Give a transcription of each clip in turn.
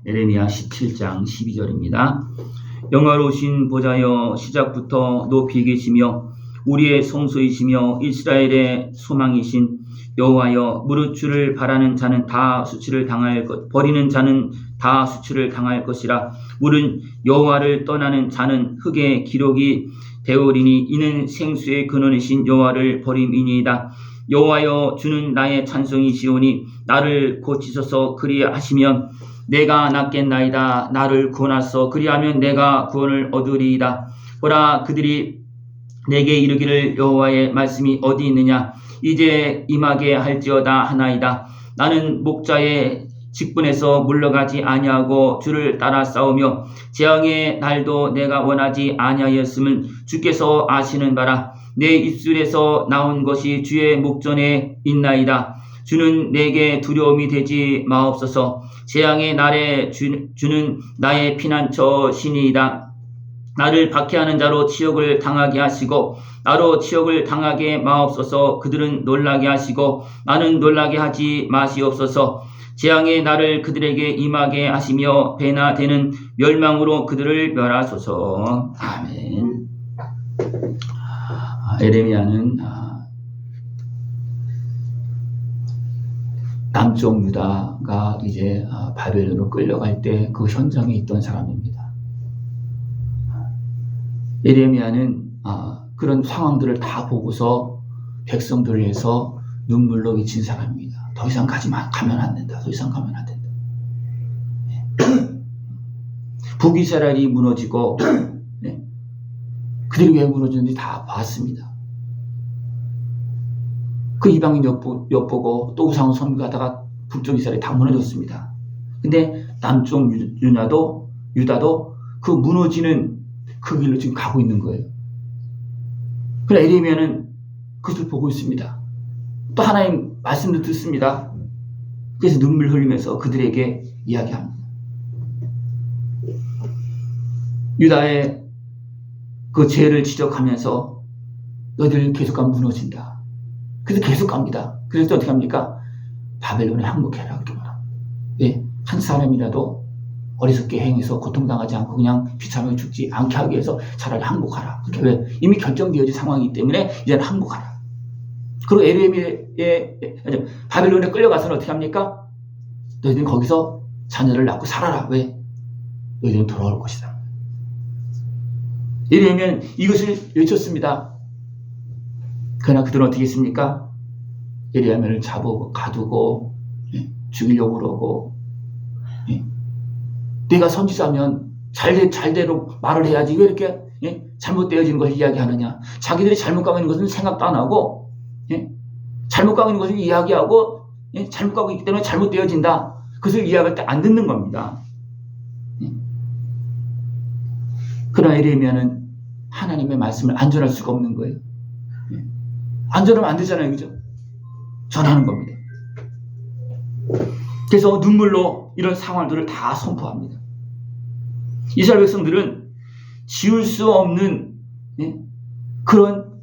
에레미야 17장 12절입니다. 영화로우신 보좌여 시작부터 높이 계시며 우리의 성소이시며 이스라엘의 소망이신 여호와여, 무릇 주를 바라는 자는 다 수치를 당할 것, 버리는 자는 다 수치를 당할 것이라. 무릇 여호와를 떠나는 자는 흙의 기록이 되오리니 이는 생수의 근원이신 여호와를 버림이니이다. 여호와여, 주는 나의 찬송이시오니 나를 고치소서. 그리하시면 내가 낫겠나이다. 나를 구원하소서. 그리하면 내가 구원을 얻으리이다. 보라, 그들이 내게 이르기를 여호와의 말씀이 어디 있느냐, 이제 임하게 할지어다 하나이다. 나는 목자의 직분에서 물러가지 아니하고 주를 따라 싸우며 재앙의 날도 내가 원하지 아니하였음을 주께서 아시는 바라. 내 입술에서 나온 것이 주의 목전에 있나이다. 주는 내게 두려움이 되지 마옵소서. 재앙의 날에 주는 나의 피난처 신이이다. 나를 박해하는 자로 치욕을 당하게 하시고 나로 치욕을 당하게 마옵소서. 그들은 놀라게 하시고 나는 놀라게 하지 마시옵소서. 재앙의 날을 그들에게 임하게 하시며 배나 되는 멸망으로 그들을 멸하소서. 아멘. 에레미야는 남쪽 유다가 이제 바벨론으로 끌려갈 때 그 현장에 있던 사람입니다. 에레미야는 그런 상황들을 다 보고서 백성들을 위해서 눈물로 미친 사람입니다. 더 이상 가면 안 된다. 더 이상 가면 안 된다. 북이스라엘이 무너지고 그들이 왜 무너지는지 다 봤습니다. 그 이방인 엿보고 또 우상을 섬기다가 북쪽 이스라엘이 다 무너졌습니다. 근데 남쪽 유다도 그 무너지는 그 길로 지금 가고 있는 거예요. 그러나 에레미야는 그것을 보고 있습니다. 또 하나님 말씀도 듣습니다. 그래서 눈물 흘리면서 그들에게 이야기합니다. 유다의 그 죄를 지적하면서 너희들 계속 가면 무너진다. 그래서 계속 갑니다. 그래서 어떻게 합니까? 바벨론에 항복해라. 그렇게 말합니다. 예, 한 사람이라도 어리석게 행해서 고통당하지 않고 그냥 비참하게 죽지 않게 하기 위해서 차라리 항복하라. 그렇게 왜? 이미 결정되어진 상황이기 때문에 이제는 항복하라. 그리고 에레미야의 바벨론에 끌려가서는 어떻게 합니까? 너희들은 거기서 자녀를 낳고 살아라. 왜? 너희들은 돌아올 것이다. 에레미야는 이것을 외쳤습니다. 그러나 그들은 어떻게 했습니까? 에레미야를 잡고 가두고 죽이려고 그러고, 내가 선지자면 잘대로 말을 해야지 왜 이렇게 잘못되어지는 것을 이야기하느냐. 자기들이 잘못 가고 있는 것은 생각도 안 하고 잘못 가고 있는 것을 이야기하고 잘못 가고 있기 때문에 잘못되어진다. 그것을 이야기할 때 안 듣는 겁니다. 그러나 에레미야는 하나님의 말씀을 안전할 수가 없는 거예요. 안전하면 안 되잖아요. 그죠? 전하는 겁니다. 그래서 눈물로 이런 상황들을 다 선포합니다. 이스라엘 백성들은 지울 수 없는 그런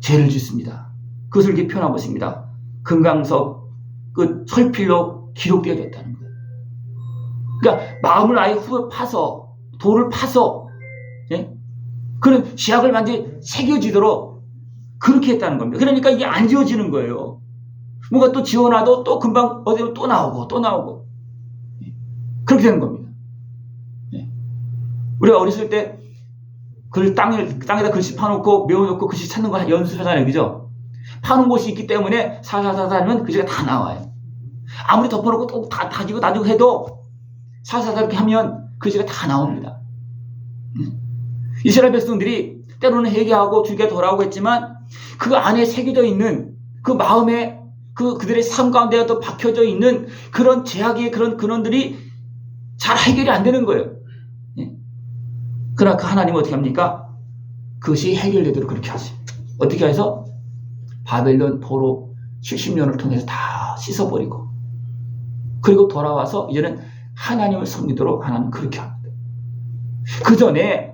죄를 짓습니다. 그것을 이렇게 표현하고 있습니다. 금강석 그 철필로 기록되어졌다는 거예요. 그러니까 마음을 아예 파서 돌을 파서 그런 시약을 완전히 새겨지도록 그렇게 했다는 겁니다. 그러니까 이게 안 지워지는 거예요. 뭔가 또 지워놔도 또 금방 어디로 또 나오고 그렇게 되는 겁니다. 우리가 어렸을 때 땅에다 글씨 파놓고 메워놓고 글씨 찾는 거 연습하잖아요. 그죠? 파놓은 곳이 있기 때문에 살살살 하면 글씨가 다 나와요. 아무리 덮어놓고 또 다 다지고 해도 살살살 이렇게 하면 글씨가 다 나옵니다. 이스라엘 백성들이 때로는 회개하고 주께 돌아오고 했지만 그 안에 새겨져 있는 그 마음에 그들의 삶 가운데 또 박혀져 있는 그런 죄악의 그런 근원들이 잘 해결이 안 되는 거예요. 그러나 그 하나님은 어떻게 합니까? 그것이 해결되도록 그렇게 하십니다. 어떻게 해서? 바벨론 포로 70년을 통해서 다 씻어버리고 그리고 돌아와서 이제는 하나님을 섬기도록 하나님 그렇게 합니다. 그 전에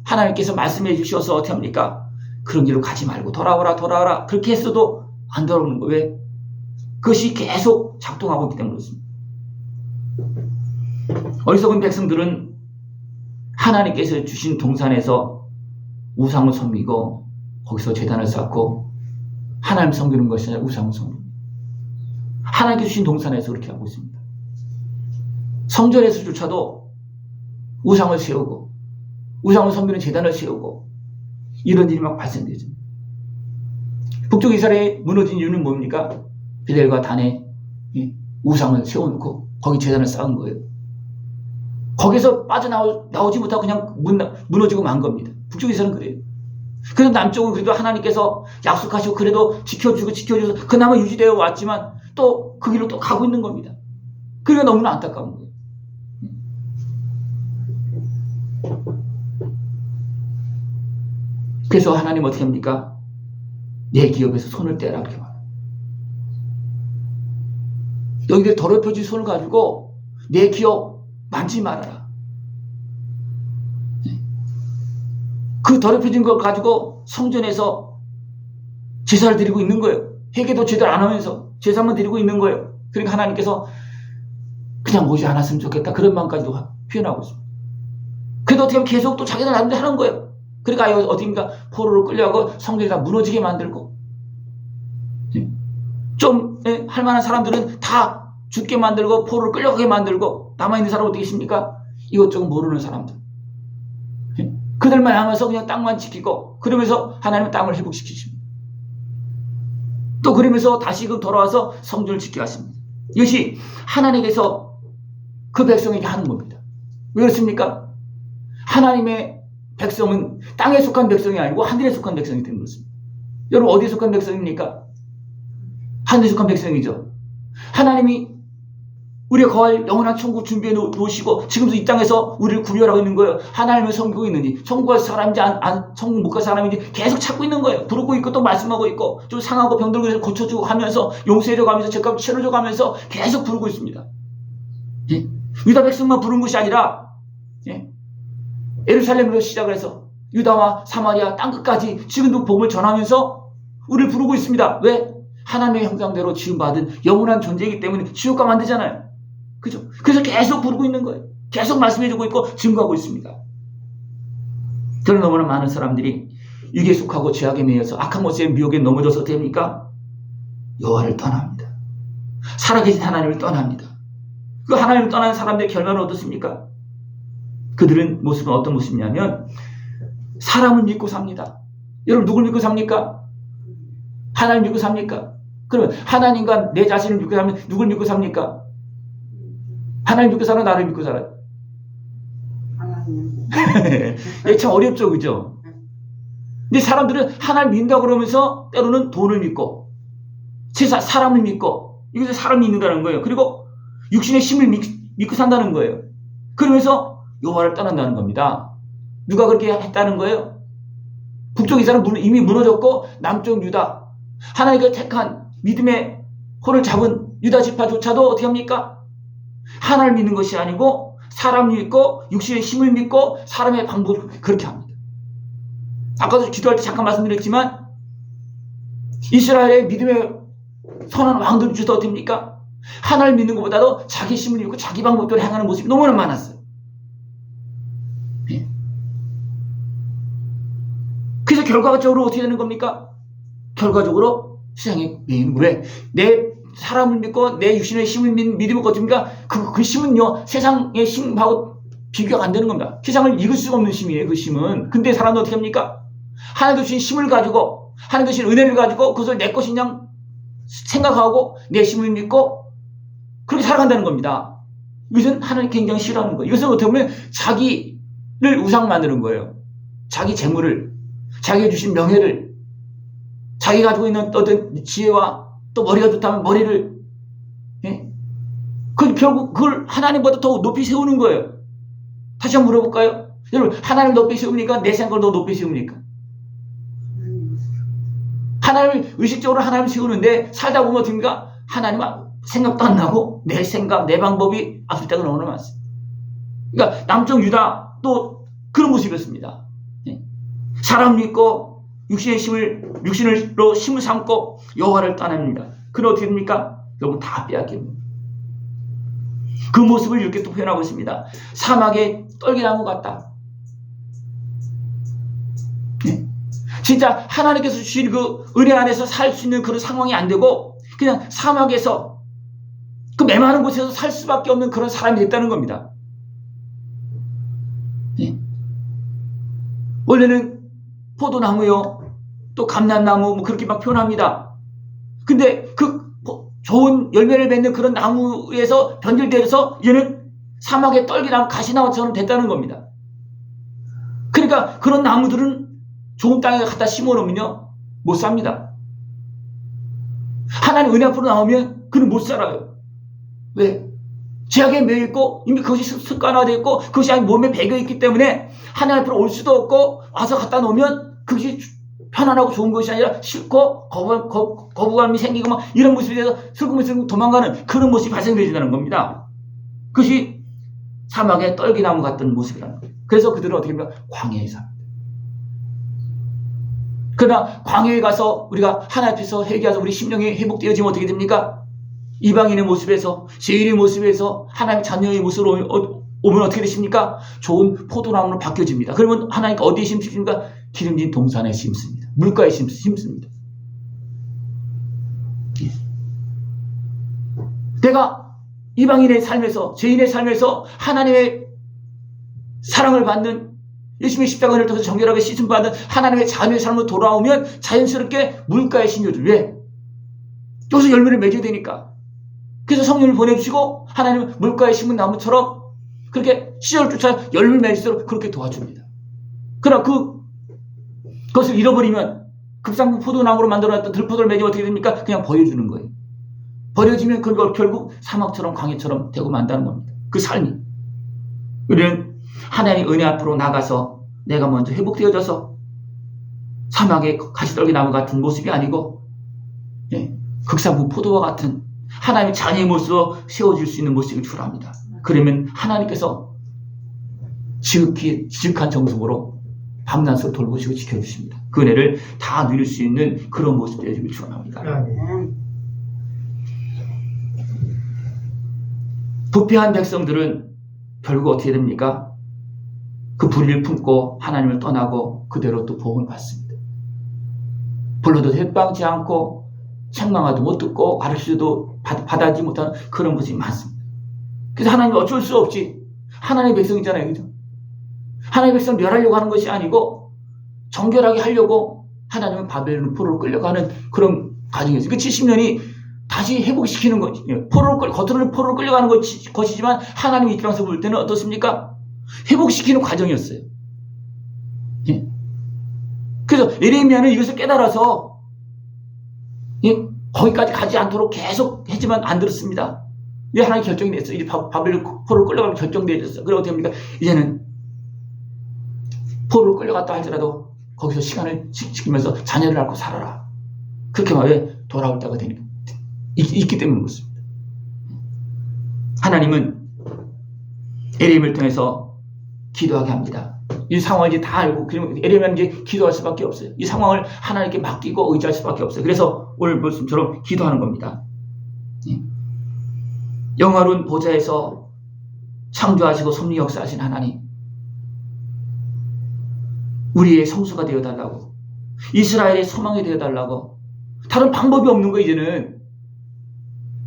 하나님께서 말씀해 주셔서 어떻게 합니까? 그런 길로 가지 말고 돌아오라 그렇게 했어도 안 돌아오는 거예요. 왜? 그것이 계속 작동하고 있기 때문에 그렇습니다. 어리석은 백성들은 하나님께서 주신 동산에서 우상을 섬기고 거기서 제단을 쌓고 하나님 섬기는 것이 아니라 우상을 섬깁니다. 하나님께서 주신 동산에서 그렇게 하고 있습니다. 성전에서조차도 우상을 세우고 우상을 섬기는 제단을 세우고 이런 일이 막 발생되죠. 북쪽 이스라엘이 무너진 이유는 뭡니까? 베델과 단에 우상을 세워놓고 거기 제단을 쌓은 거예요. 거기서 빠져나오지 못하고 그냥 무너지고 만 겁니다. 북쪽 이스라엘은 그래요. 그래서 남쪽은 그래도 하나님께서 약속하시고 그래도 지켜주셔서 그나마 유지되어 왔지만 또 그 길로 또 가고 있는 겁니다. 그러니까 너무나 안타까운 거예요. 그래서 하나님 어떻게 합니까? 내 기업에서 손을 떼라 그렇게 말해요. 너희들 더럽혀진 손을 가지고 내 기업 만지지 말아라. 그 더럽혀진 걸 가지고 성전에서 제사를 드리고 있는 거예요. 회개도 제대로 안 하면서 제사만 드리고 있는 거예요. 그러니까 하나님께서 그냥 오지 않았으면 좋겠다. 그런 마음까지도 표현하고 있습니다. 그래도 어떻게 하면 계속 또 자기들 나름대로 하는 거예요. 그러니까 어디인가 포로로 끌려가고 성전이 다 무너지게 만들고 좀 할 만한 사람들은 다 죽게 만들고 포로로 끌려가게 만들고 남아있는 사람은 어떻게 계십니까? 이것저것 모르는 사람들. 그들만 향해서 그냥 땅만 지키고 그러면서 하나님은 땅을 회복시키십니다. 또 그러면서 다시금 돌아와서 성전을 짓게 하십니다. 이것이 하나님께서 그 백성에게 하는 겁니다. 왜 그렇습니까? 하나님의 백성은 땅에 속한 백성이 아니고 하늘에 속한 백성이 되는 것입니다. 여러분 어디에 속한 백성입니까? 하늘에 속한 백성이죠. 하나님이 우리가 거할 영원한 천국 준비해 놓으시고 지금도 이 땅에서 우리를 구별하고 있는 거예요. 하나님을 섬기고 있는지 천국 갈 사람인지 천국 못 갈 사람인지 계속 찾고 있는 거예요. 부르고 있고 또 말씀하고 있고 좀 상하고 병들고 고쳐주고 가면서 용서해줘 가면서 죄값 치러줘 가면서 계속 부르고 있습니다. 예? 유다 백성만 부른 것이 아니라 예루살렘으로 시작을 해서 유다와 사마리아 땅끝까지 지금도 복음을 전하면서 우리를 부르고 있습니다. 왜? 하나님의 형상대로 지음받은 영원한 존재이기 때문에 지옥가 만들잖아요. 그죠? 그래서 계속 부르고 있는 거예요. 계속 말씀해주고 있고 증거하고 있습니다. 그런 너무나 많은 사람들이 육에 속하고 죄악에 매여서 악한 모습의 미혹에 넘어져서 됩니까? 여호와를 떠납니다. 살아계신 하나님을 떠납니다. 그 하나님을 떠나는 사람들의 결과는 어떻습니까? 그들은 모습은 어떤 모습이냐면 사람을 믿고 삽니다. 여러분 누굴 믿고 삽니까? 하나님 믿고 삽니까? 그러면 하나님과 내 자신을 믿고 살면 누굴 믿고 삽니까? 하나님 믿고 살아, 나를 믿고 살아요? 이게 참 어렵죠, 그죠? 근데 사람들은 하나님 믿는다고 그러면서 때로는 돈을 믿고 사람을 믿고 이것을 사람을 믿는다는 거예요. 그리고 육신의 힘을 믿고 산다는 거예요. 그러면서 여호와를 떠난다는 겁니다. 누가 그렇게 했다는 거예요? 북쪽 이스라엘은 이미 무너졌고 남쪽 유다 하나님께서 택한 믿음의 혼을 잡은 유다 지파조차도 어떻게 합니까? 하나님을 믿는 것이 아니고 사람을 믿고 육신의 힘을 믿고 사람의 방법을 그렇게 합니다. 아까도 기도할 때 잠깐 말씀드렸지만 이스라엘의 믿음의 선한 왕들 중에서 어떻게 합니까? 하나님을 믿는 것보다도 자기 힘을 믿고 자기 방법대로 행하는 모습이 너무나 많았어요. 그래서 결과적으로 어떻게 되는 겁니까? 결과적으로 세상에 매이는 거예요. 내 사람을 믿고 내 육신의 힘을 믿으면 어떻습니까? 그 힘은요 세상의 힘하고 비교가 안 되는 겁니다. 세상을 이길 수가 없는 힘이에요. 그 힘은. 근데 사람은 어떻게 합니까? 하나님 주신 힘을 가지고 하나님 주신 은혜를 가지고 그것을 내 것인 양 생각하고 내 힘을 믿고 그렇게 살아간다는 겁니다. 이것은 하나님 굉장히 싫어하는 거예요. 이것은 어떻게 보면 자기를 우상 만드는 거예요. 자기 재물을 자기가 주신 명예를 자기 가지고 있는 어떤 지혜와 또 머리가 좋다면 머리를 결국 그걸 하나님보다 더 높이 세우는 거예요. 다시 한번 물어볼까요? 여러분 하나님 높이 세웁니까? 내 생각을 더 높이 세웁니까? 하나님을 의식적으로 하나님을 세우는데 살다 보면 어떻습니까? 하나님 생각도 안 나고 내 생각 내 방법이 앞설 때가 너무나 많습니다. 그러니까 남쪽 유다 또 그런 모습이었습니다. 사람 믿고 육신으로 힘을 삼고 여호와를 떠납니다. 그럼 어떻게 됩니까? 여러분 다 빼앗깁니다. 그 모습을 이렇게 또 표현하고 있습니다. 사막의 떨기나무 같다. 네. 진짜 하나님께서 주신 그 은혜 안에서 살 수 있는 그런 상황이 안 되고 그냥 사막에서 그 메마른 곳에서 살 수밖에 없는 그런 사람이 됐다는 겁니다. 네. 원래는 포도나무요, 또 감람나무 뭐 그렇게 막 표현합니다. 근데 그 좋은 열매를 맺는 그런 나무에서 변질돼서 이제는 사막의 떨기나무, 가시나무처럼 됐다는 겁니다. 그러니까 그런 나무들은 좋은 땅에 갖다 심어놓으면요 못 삽니다. 하나님 은혜 앞으로 나오면 그는 못 살아요. 왜? 죄악에 매여 있고 이미 그것이 습관화되어 있고 그것이 아니 몸에 배겨 있기 때문에 하나님 앞으로 올 수도 없고 와서 갖다 놓으면 그것이 편안하고 좋은 것이 아니라 싫고 거부감이 생기고 막 이런 모습이 돼서 슬금슬금 도망가는 그런 모습이 발생되지는 겁니다. 그것이 사막의 떨기나무 같은 모습이라는 거예요. 그래서 그들은 어떻게 합니까? 광야에 삽니다. 그러나 광야에 가서 우리가 하나님 앞에서 회개해서 우리 심령이 회복되어지면 어떻게 됩니까? 이방인의 모습에서, 죄인의 모습에서 하나님의 자녀의 모습으로 오면 어떻게 되십니까? 좋은 포도나무로 바뀌어집니다. 그러면 하나님께 어디에 심습니까? 기름진 동산에 심습니다. 물가에 심습니다. 예. 내가 이방인의 삶에서, 죄인의 삶에서 하나님의 사랑을 받는, 예수님의 십자가를 통해서 정결하게 씻음받은 하나님의 자녀의 삶으로 돌아오면 자연스럽게 물가에 심겨줄. 왜? 여기서 열매를 맺어야 되니까. 그래서 성령을 보내주시고 하나님은 물가에 심은 나무처럼 그렇게 씨를 쫓아 열매를 맺을수록 그렇게 도와줍니다. 그러나 그것을 잃어버리면 급상구 포도나무로 만들어놨던 들포도를 맺으면 어떻게 됩니까? 그냥 버려주는 거예요. 버려지면 그걸 결국 사막처럼 광야처럼 되고 만다는 겁니다. 그 삶이. 우리는 하나님의 은혜 앞으로 나가서 내가 먼저 회복되어져서 사막의 가시떨기나무 같은 모습이 아니고 극상구 포도와 같은 하나님의 자녀의 모습으로 세워질 수 있는 모습을 주랍니다. 그러면 하나님께서 지극한 정성으로 밤낮으로 돌보시고 지켜주십니다. 그 은혜를 다 누릴 수 있는 그런 모습 되어주길 축원합니다. 부패한 백성들은 결국 어떻게 됩니까? 그 불의를 품고 하나님을 떠나고 그대로 또 보응을 받습니다. 불러도 해방치 않고 책망하도 못 듣고 가르치도 받아지 못하는 그런 모습이 많습니다. 그래서 하나님이 어쩔 수 없이 하나님의 백성이잖아요. 그죠? 하나님의 백성 멸하려고 하는 것이 아니고 정결하게 하려고 하나님은 바벨론 포로로 끌려가는 그런 과정이었어요. 그 70년이 다시 회복시키는 것이 겉으로는 포로로 끌려가는 것이지만 하나님의 입장에서 볼 때는 어떻습니까? 회복시키는 과정이었어요. 예. 그래서 예레미야는 이것을 깨달아서 거기까지 가지 않도록 계속 했지만 안 들었습니다. 이제 하나님 결정이 됐어요. 이제 바벨론 포로로 끌려가면 결정되어졌어요. 그럼 어떻게 합니까? 이제는 포로로 끌려갔다 할지라도 거기서 시간을 지키면서 자녀를 낳고 살아라. 그렇게 말해 돌아올 때가 되니까 있기 때문인 것입니다. 하나님은 예레미야를 통해서 기도하게 합니다. 이 상황을 이제 다 알고, 그러면 예레미야는 이제 기도할 수밖에 없어요. 이 상황을 하나님께 맡기고 의지할 수밖에 없어요. 그래서 오늘 말씀처럼 기도하는 겁니다. 영화로운 보좌에서 창조하시고 섭리 역사하신 하나님, 우리의 성수가 되어달라고, 이스라엘의 소망이 되어달라고. 다른 방법이 없는 거예요. 이제는.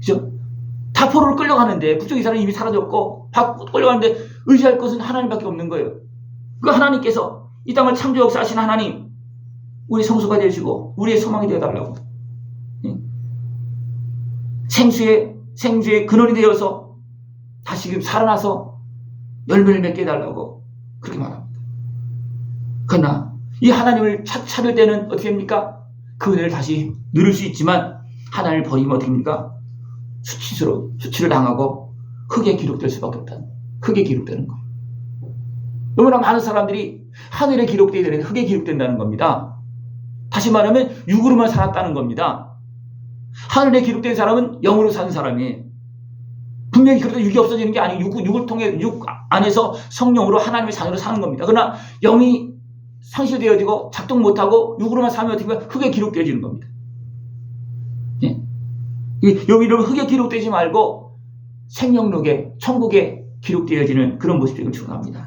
그죠? 다 포로로 끌려가는데 북쪽 이스라엘은 이미 사라졌고 끌려가는데 의지할 것은 하나님밖에 없는 거예요. 그 하나님께서 이 땅을 창조 역사하신 하나님, 우리 성수가 되시고 우리의 소망이 되어달라고. 생수의 근원이 되어서 다시금 살아나서 열매를 맺게 해달라고 그렇게 말합니다. 그러나 이 하나님을 찾을 때는 어떻게 합니까? 그 은혜를 다시 누릴 수 있지만 하나님을 버리면 어떻게 합니까? 수치를 당하고 흙에 기록될 수밖에 없다는, 흙에 기록되는 거예요. 너무나 많은 사람들이 하늘에 기록되어야 되는데 흙에 기록된다는 겁니다. 다시 말하면 육으로만 살았다는 겁니다. 하늘에 기록된 사람은 영으로 사는 사람이에요. 분명히 그래도 육이 없어지는 게 아니고 육을 통해 육 안에서 성령으로 하나님의 자녀로 사는 겁니다. 그러나 영이 상실되어지고 작동 못하고 육으로만 살면 어떻게 보면 흙에 기록되어지는 겁니다. 예? 여기를 흙에 기록되지 말고 생명록에 천국에 기록되어지는 그런 모습을 축원합니다.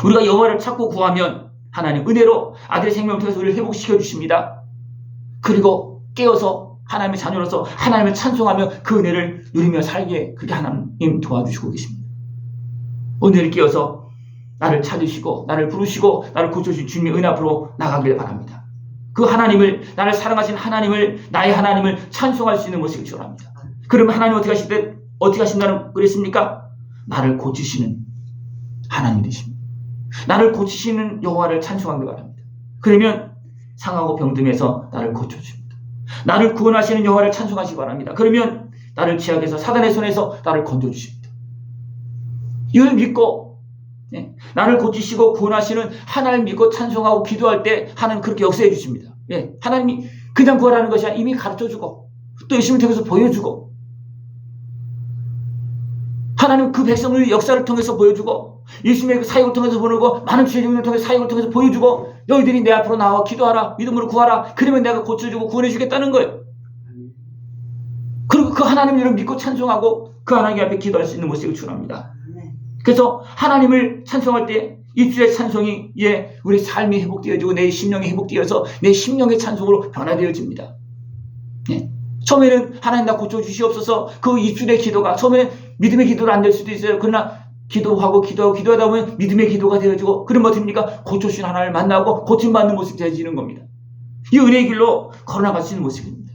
우리가 여호와를 찾고 구하면 하나님 은혜로 아들의 생명을 통해서 우리를 회복시켜 주십니다. 그리고 깨어서 하나님의 자녀로서 하나님을 찬송하며 그 은혜를 누리며 살게 그렇게 하나님 도와주시고 계십니다. 오늘 깨어서 나를 찾으시고 나를 부르시고 나를 고쳐주신 주님의 은혜 앞으로 나가길 바랍니다. 그 하나님을, 나를 사랑하신 하나님을, 나의 하나님을 찬송할 수 있는 모습을 축원합니다. 그러면 하나님 어떻게 하신다는 그랬습니까? 나를 고치시는 하나님 되십니다. 나를 고치시는 여호와를 찬송하길 바랍니다. 그러면 상하고 병듦에서 나를 고쳐줍니다. 나를 구원하시는 여호와를 찬송하시기 바랍니다. 그러면 나를 지악에서 사단의 손에서 나를 건져주십니다. 이걸 믿고 나를 고치시고 구원하시는 하나님 믿고 찬송하고 기도할 때 하나님 그렇게 역사해 주십니다. 하나님이 그냥 구하라는 것이 아니라 이미 가르쳐주고 또 예수님을 통해서 보여주고 하나님 그 백성의 역사를 통해서 보여주고 예수님의 그 사역을 통해서 보내고 많은 죄인을 통해서 사역을 통해서 보여주고 너희들이 내 앞으로 나와 기도하라 믿음으로 구하라 그러면 내가 고쳐주고 구원해 주겠다는 거예요. 그리고 그 하나님을 믿고 찬송하고 그 하나님 앞에 기도할 수 있는 모습을 축원합니다. 그래서 하나님을 찬송할 때 입술의 찬송이 우리 삶이 회복되어지고 내 심령이 회복되어서 내 심령의 찬송으로 변화되어집니다. 처음에는 하나님 나 고쳐주시옵소서 그 입술의 기도가 처음에는 믿음의 기도로 안 될 수도 있어요. 그러나 기도하고 기도하다 보면 믿음의 기도가 되어지고 그러면 어떻습니까? 고쳐주신 하나님을 만나고 고침받는 모습이 되어지는 겁니다. 이 은혜의 길로 걸어나갈 수 있는 모습입니다.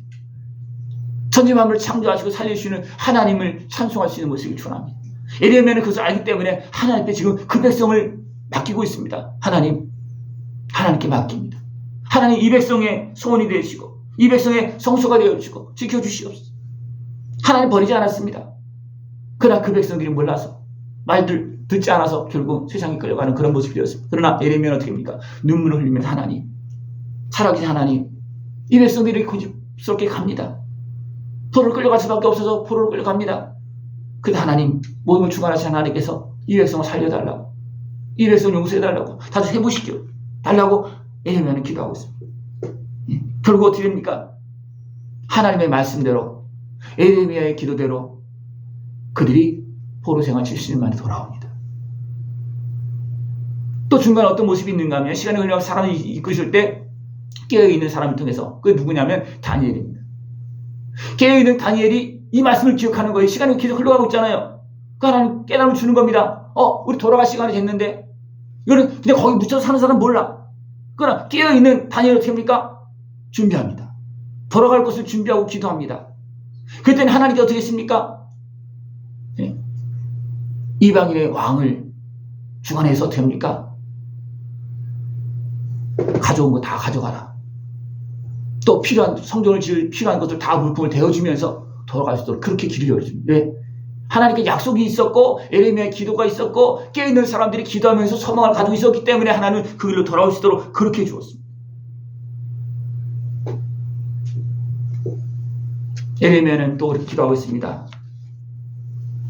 천지만물을 창조하시고 살려주시는 하나님을 찬송할 수 있는 모습을 축원합니다. 에레미야는 그것을 알기 때문에 하나님께 지금 그 백성을 맡기고 있습니다. 하나님께 맡깁니다. 하나님 이 백성의 소원이 되시고 이 백성의 성소가 되어주시고 지켜주시옵소서. 하나님 버리지 않았습니다. 그러나 그 백성들이 몰라서 말들 듣지 않아서 결국 세상에 끌려가는 그런 모습이 되었습니다. 그러나 에레미야는 어떻게 합니까? 눈물을 흘리면서 하나님, 살아계신 하나님, 이 백성들이 고집스럽게 갑니다. 포로를 끌려갈 수밖에 없어서 포로를 끌려갑니다. 그때 하나님, 모든 걸 주관하신 하나님께서 이 백성을 살려달라고, 이 백성을 용서해달라고, 다시 회복시켜 달라고 에레미야는 기도하고 있습니다. 결국 어떻게 됩니까? 하나님의 말씀대로, 에레미야의 기도대로 그들이 포로 생활 70년 만에 돌아옵니다. 또 중간에 어떤 모습이 있는가 하면 시간이 흘러가면서 사람을 이끄실 때 깨어있는 사람을 통해서 그게 누구냐면 다니엘입니다. 깨어있는 다니엘이 이 말씀을 기억하는 거예요. 시간이 계속 흘러가고 있잖아요. 그 하나님 깨달음을 주는 겁니다. 우리 돌아갈 시간이 됐는데 이거는 그냥 거기 묻혀서 사는 사람 몰라. 그러나 깨어있는 다니엘 어떻게 합니까? 준비합니다. 돌아갈 것을 준비하고 기도합니다. 그때는 하나님께 어떻게 했습니까? 이방인의 왕을 주관해서 어떻게 합니까? 가져온 거 다 가져가라. 또 필요한 성전을 지을 필요한 것들 다 물품을 대어주면서 돌아갈 수 있도록 그렇게 길을 열어줍니다. 왜? 하나님께 약속이 있었고 에레미야의 기도가 있었고 깨어있는 사람들이 기도하면서 소망을 가지고 있었기 때문에 하나님은 그 길로 돌아올 수 있도록 그렇게 주었습니다. 에레미야는 또 그렇게 기도하고 있습니다.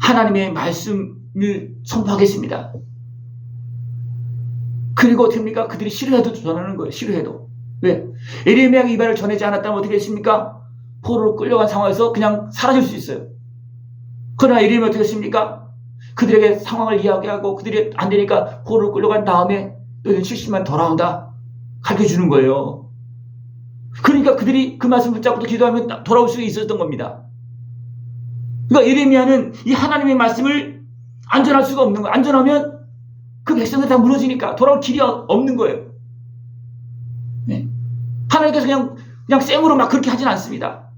하나님의 말씀을 선포하겠습니다. 그리고 어떻게 합니까? 그들이 싫어해도 전하는 거예요. 싫어해도. 왜? 에레미야가 이 말을 전하지 않았다면 어떻게 했습니까? 포로로 끌려간 상황에서 그냥 사라질 수 있어요. 그러나 에레미야가 어떻게 했습니까? 그들에게 상황을 이야기하고 그들이 안 되니까 포로로 끌려간 다음에 너희는 70만 돌아온다. 가르쳐주는 거예요. 그러니까 그들이 그 말씀 붙잡고 기도하면 돌아올 수 있었던 겁니다. 그러니까 에레미야는 이 하나님의 말씀을 안전할 수가 없는 거예요. 안전하면 그 백성들 다 무너지니까 돌아올 길이 없는 거예요. 하나님께서 그냥 생으로 막 그렇게 하진 않습니다.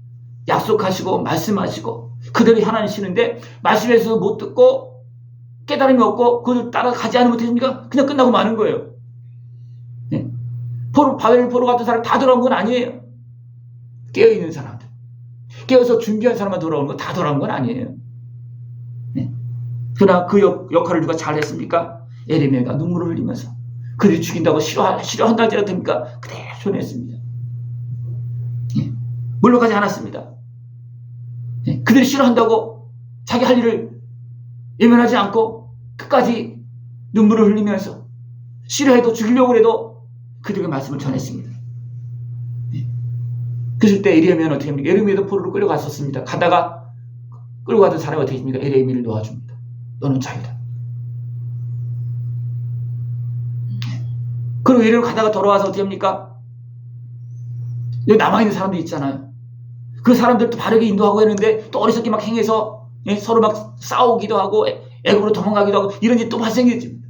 약속하시고 말씀하시고 그들이 하나님 치는데 말씀에서 못 듣고 깨달음이 없고 그들 따라가지 않으면 어떻게 됩니까? 그냥 끝나고 마는 거예요. 바벨 포로 같은 사람 다 돌아온 건 아니에요. 깨어있는 사람들, 깨어서 준비한 사람만 돌아오는 건 다 돌아온 건 아니에요. 그러나 그 역할을 누가 잘했습니까? 에레미야가 눈물을 흘리면서 그들이 죽인다고 싫어한다 할지라도 됩니까? 그대로 전했습니다. 물러가지 않았습니다. 그들이 싫어한다고 자기 할 일을 예면하지 않고 끝까지 눈물을 흘리면서 싫어해도 죽이려고 해도 그들에게 말씀을 전했습니다. 그랬을 때 에레미야는 어떻게 합니까? 에레미야도 포로로 끌려갔었습니다. 가다가 끌고 가던 사람이 어떻게 했습니까? 에레미야를 놓아줍니다. 너는 자유다. 그리고 에레미야를 가다가 돌아와서 어떻게 합니까? 여기 남아있는 사람들 있잖아요. 그 사람들도 바르게 인도하고 했는데 또 어리석게 막 행해서 서로 막 싸우기도 하고 애굽으로 도망가기도 하고 이런 일이 또 발생했지.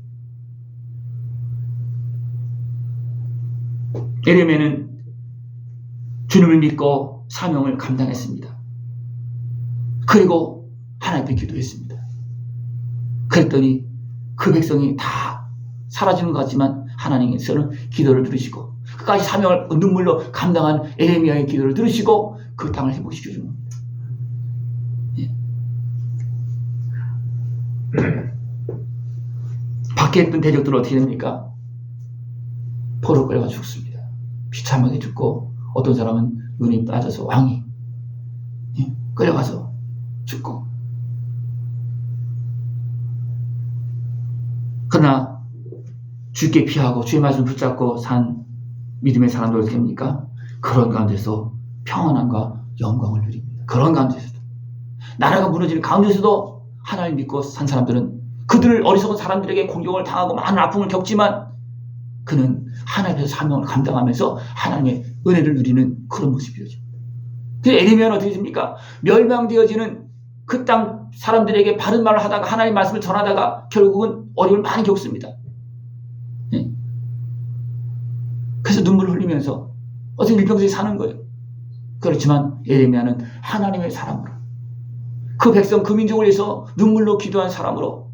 에레미야는 주님을 믿고 사명을 감당했습니다. 그리고 하나님 앞에 기도했습니다. 그랬더니 그 백성이 다 사라지는 것 같지만 하나님께서는 기도를 들으시고 끝까지 사명을 눈물로 감당한 에레미야의 기도를 들으시고 그 땅을 회복시켜 주는 겁니다. 밖에 있던 대적들은 어떻게 됩니까? 포로 끌려가 죽습니다. 비참하게 죽고 어떤 사람은 눈이 빠져서 왕이 끌려가서 죽고. 그러나 주께 피하고 주의 말씀을 붙잡고 산 믿음의 사람들 어떻게 합니까? 그런 가운데서 평안함과 영광을 누립니다. 그런 가운데서도 나라가 무너지는 가운데서도 하나님 믿고 산 사람들은 그들을 어리석은 사람들에게 공격을 당하고 많은 아픔을 겪지만 그는 하나님의 사명을 감당하면서 하나님의 은혜를 누리는 그런 모습이었죠. 그래서 에레미야는 어떻게 됩니까? 멸망되어지는 그 땅 사람들에게 바른 말을 하다가 하나님의 말씀을 전하다가 결국은 어려움을 많이 겪습니다. 그래서 눈물을 흘리면서 어떻게 일평생에 사는 거예요. 그렇지만 에레미야는 하나님의 사람으로 그 백성 그 민족을 위해서 눈물로 기도한 사람으로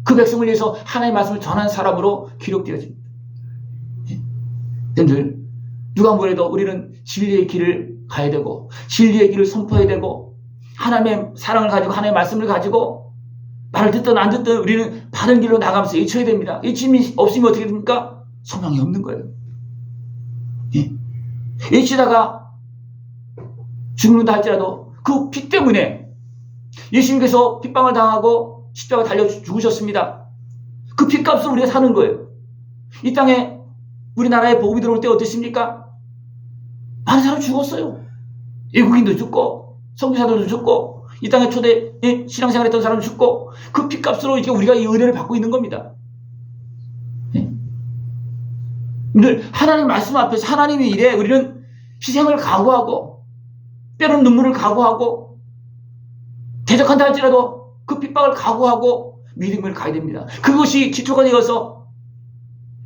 그 백성을 위해서 하나님의 말씀을 전한 사람으로 기록되어집니다. 여러분들 누가 뭐래도 우리는 진리의 길을 가야 되고 진리의 길을 선포해야 되고 하나님의 사랑을 가지고 하나님의 말씀을 가지고 말을 듣든 안 듣든 우리는 바른 길로 나가면서 외쳐야 됩니다. 외침이 없으면 어떻게 됩니까? 소망이 없는 거예요. 외치다가 죽는다 할지라도 그 피 때문에 예수님께서 핍박을 당하고 십자가 달려 죽으셨습니다. 그 핏값으로 우리가 사는 거예요. 이 땅에 우리나라에 복음이 들어올 때 어땠습니까? 많은 사람이 죽었어요. 외국인도 죽고 선교사들도 죽고 이 땅에 초대 신앙생활했던 사람도 죽고 그 핏값으로 이렇게 우리가 이 은혜를 받고 있는 겁니다. 늘 하나님 말씀 앞에서 하나님의 일에 우리는 희생을 각오하고 때로는 눈물을 각오하고 대적한다 할지라도 그 핍박을 각오하고 믿음을 가야 됩니다. 그것이 기초가 되어서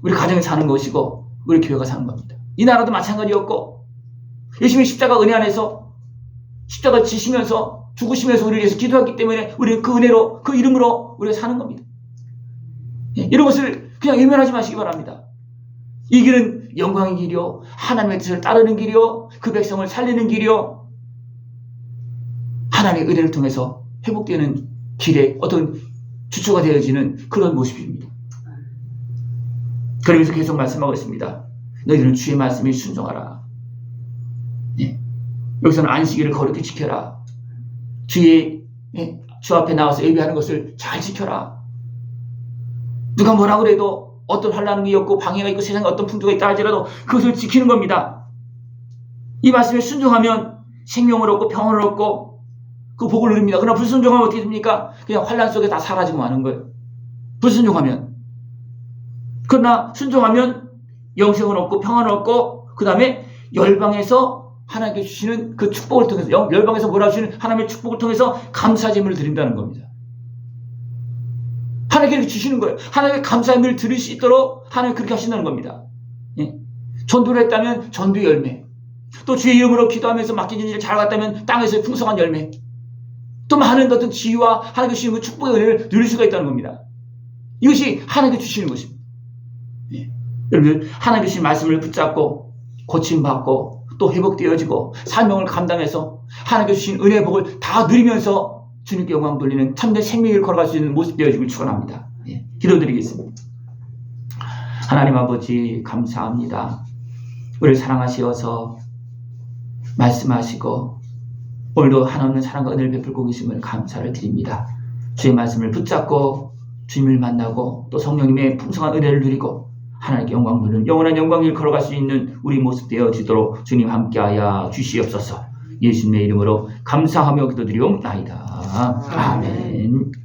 우리 가정이 사는 것이고 우리 교회가 사는 겁니다. 이 나라도 마찬가지였고 예수님이 십자가 은혜 안에서 십자가를 지시면서 죽으시면서 우리를 위해서 기도했기 때문에 우리는 그 은혜로 그 이름으로 우리가 사는 겁니다. 이런 것을 그냥 외면하지 마시기 바랍니다. 이 길은 영광의 길이요 하나님의 뜻을 따르는 길이요 그 백성을 살리는 길이요 하나님의 은혜를 통해서 회복되는 길의 어떤 주초가 되어지는 그런 모습입니다. 그러면서 계속 말씀하고 있습니다. 너희들은 주의 말씀에 순종하라. 여기서는 안식일을 거룩히 지켜라. 주 앞에 나와서 예배하는 것을 잘 지켜라. 누가 뭐라 그래도 어떤 환난이 없고 방해가 있고 세상에 어떤 풍조가 있다 할지라도 그것을 지키는 겁니다. 이 말씀에 순종하면 생명을 얻고 평안을 얻고 그 복을 누립니다. 그러나 불순종하면 어떻게 됩니까? 그냥 환난 속에 다 사라지고 마는 거예요. 불순종하면. 그러나 순종하면 영생을 얻고 평안을 얻고 그 다음에 열방에서 하나님께 주시는 그 축복을 통해서 열방에서 몰아주시는 하나님의 축복을 통해서 감사제물을 드린다는 겁니다. 하나님께 이렇게 주시는 거예요. 하나님의 감사함을 드릴 수 있도록 하나님 그렇게 하신다는 겁니다. 전도를 했다면 전도의 열매, 또 주의 이름으로 기도하면서 맡겨진 일을 잘 갔다면 땅에서의 풍성한 열매, 또 많은 어떤 지위와 하나님께 주시는 그 축복의 은혜를 누릴 수가 있다는 겁니다. 이것이 하나님께 주시는 것입니다. 여러분 하나님께 주신 말씀을 붙잡고 고침받고 또 회복되어지고 사명을 감당해서 하나님께 주신 은혜의 복을 다 누리면서 주님께 영광 돌리는 참된 생명을 걸어갈 수 있는 모습 되어지길 축원합니다. 기도드리겠습니다. 하나님 아버지 감사합니다. 우리를 사랑하시어서 말씀하시고 오늘도 한없는 사랑과 은혜를 베풀고 계심을 감사를 드립니다. 주의 말씀을 붙잡고 주님을 만나고 또 성령님의 풍성한 은혜를 누리고 하나님께 영광 돌리는 영원한 영광을 걸어갈 수 있는 우리 모습 되어지도록 주님 함께하여 주시옵소서. 예수님의 이름으로 감사하며 기도드리옵나이다. 아멘.